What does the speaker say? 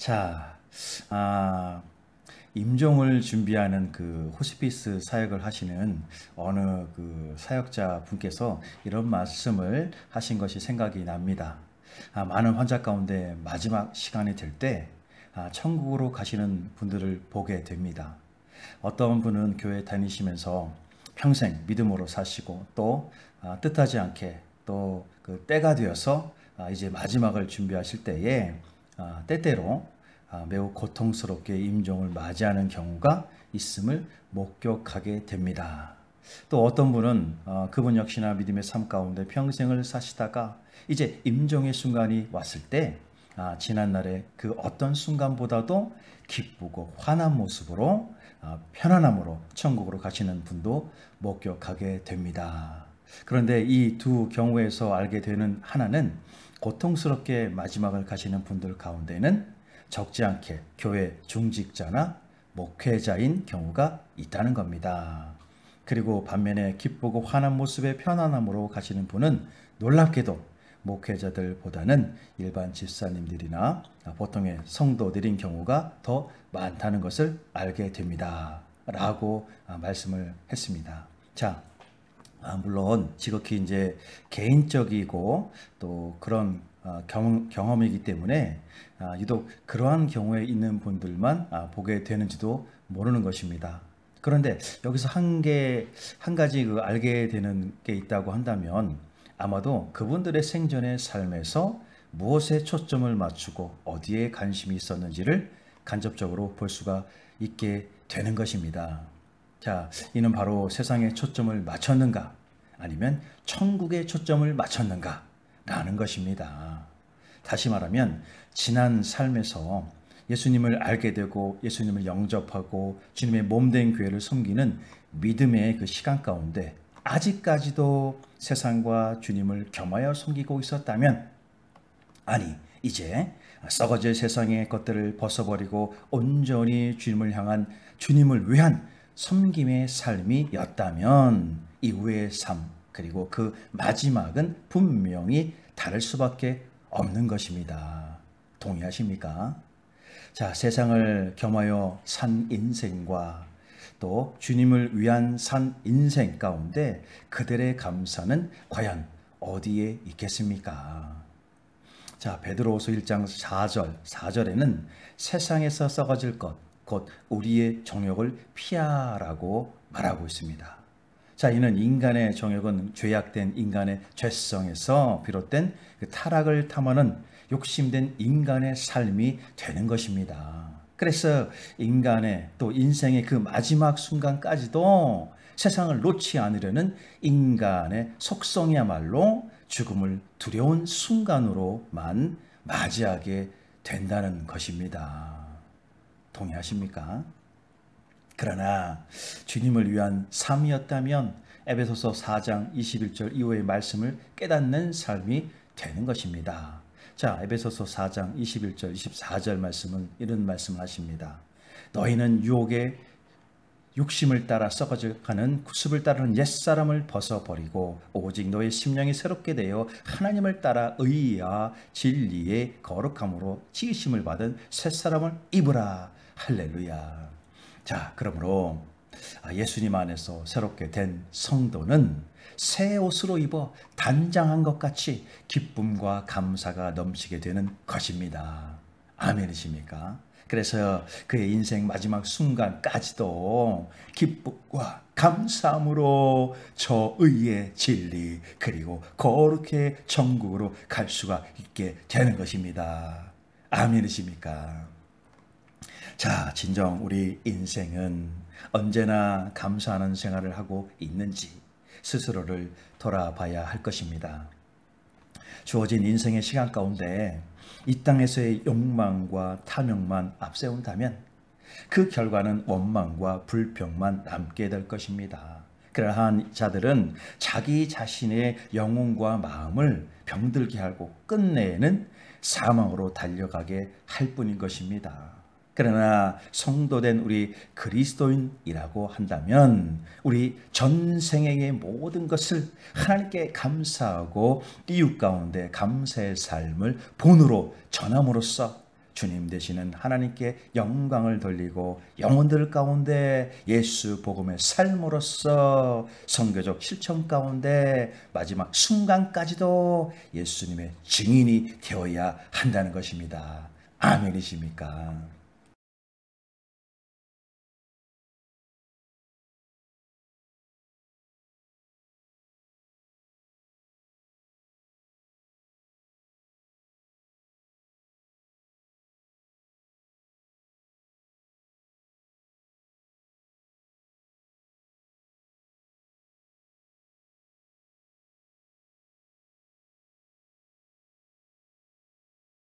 자, 아, 임종을 준비하는 그 호스피스 사역을 하시는 어느 그 사역자 분께서 이런 말씀을 하신 것이 생각이 납니다. 많은 환자 가운데 마지막 시간이 될 때 천국으로 가시는 분들을 보게 됩니다. 어떤 분은 교회 다니시면서 평생 믿음으로 사시고 또 뜻하지 않게 또 그 때가 되어서 이제 마지막을 준비하실 때에 때때로 매우 고통스럽게 임종을 맞이하는 경우가 있음을 목격하게 됩니다. 또 어떤 분은 그분 역시나 믿음의 삶 가운데 평생을 사시다가 이제 임종의 순간이 왔을 때 지난날의 그 어떤 순간보다도 기쁘고 환한 모습으로 편안함으로 천국으로 가시는 분도 목격하게 됩니다. 그런데 이 두 경우에서 알게 되는 하나는 고통스럽게 마지막을 가시는 분들 가운데는 적지 않게 교회 중직자나 목회자인 경우가 있다는 겁니다. 그리고 반면에 기쁘고 환한 모습의 편안함으로 가시는 분은 놀랍게도 목회자들보다는 일반 집사님들이나 보통의 성도들인 경우가 더 많다는 것을 알게 됩니다. 라고 말씀을 했습니다. 자, 물론 지극히 이제 개인적이고 또 그런 경험이기 때문에 유독 그러한 경우에 있는 분들만 보게 되는지도 모르는 것입니다. 그런데 여기서 한 가지 알게 되는 게 있다고 한다면 아마도 그분들의 생전의 삶에서 무엇에 초점을 맞추고 어디에 관심이 있었는지를 간접적으로 볼 수가 있게 되는 것입니다. 자, 이는 바로 세상에 초점을 맞췄는가 아니면 천국에 초점을 맞췄는가 라는 것입니다. 다시 말하면 지난 삶에서 예수님을 알게 되고 예수님을 영접하고 주님의 몸된 교회를 섬기는 믿음의 그 시간 가운데 아직까지도 세상과 주님을 겸하여 섬기고 있었다면, 아니 이제 썩어질 세상의 것들을 벗어버리고 온전히 주님을 향한 주님을 위한 섬김의 삶이었다면 이후의 삶 그리고 그 마지막은 분명히 다를 수밖에 없는 것입니다. 동의하십니까? 자, 세상을 겸하여 산 인생과 또 주님을 위한 산 인생 가운데 그들의 감사는 과연 어디에 있겠습니까? 자, 베드로후서 1장 4절에는 세상에서 썩어질 것, 곧 우리의 정욕을 피하라고 말하고 있습니다. 자, 이는 인간의 정욕은 죄악된 인간의 죄성에서 비롯된 그 타락을 탐하는 욕심된 인간의 삶이 되는 것입니다. 그래서 인간의 또 인생의 그 마지막 순간까지도 세상을 놓지 않으려는 인간의 속성이야말로 죽음을 두려운 순간으로만 맞이하게 된다는 것입니다. 동의하십니까? 그러나 주님을 위한 삶이었다면 에베소서 4장 21절 이후의 말씀을 깨닫는 삶이 되는 것입니다. 자, 에베소서 4장 21절 24절 말씀은 이런 말씀을 하십니다. 너희는 유혹의 욕심을 따라 썩어져가는 구습을 따르는 옛사람을 벗어버리고 오직 너의 심령이 새롭게 되어 하나님을 따라 의와 진리의 거룩함으로 지으심을 받은 새사람을 입으라. 할렐루야. 자, 그러므로 예수님 안에서 새롭게 된 성도는 새 옷으로 입어 단장한 것 같이 기쁨과 감사가 넘치게 되는 것입니다. 아멘이십니까? 그래서 그의 인생 마지막 순간까지도 기쁨과 감사함으로 저 의의 진리 그리고 거룩의 천국으로 갈 수가 있게 되는 것입니다. 아멘이십니까? 자, 진정 우리 인생은 언제나 감사하는 생활을 하고 있는지 스스로를 돌아봐야 할 것입니다. 주어진 인생의 시간 가운데 이 땅에서의 욕망과 탐욕만 앞세운다면 그 결과는 원망과 불평만 남게 될 것입니다. 그러한 자들은 자기 자신의 영혼과 마음을 병들게 하고 끝내는 사망으로 달려가게 할 뿐인 것입니다. 그러나 성도된 우리 그리스도인이라고 한다면 우리 전생의 모든 것을 하나님께 감사하고 이웃 가운데 감사의 삶을 본으로 전함으로써 주님 되시는 하나님께 영광을 돌리고 영혼들 가운데 예수 복음의 삶으로서 선교적 실천 가운데 마지막 순간까지도 예수님의 증인이 되어야 한다는 것입니다. 아멘이십니까?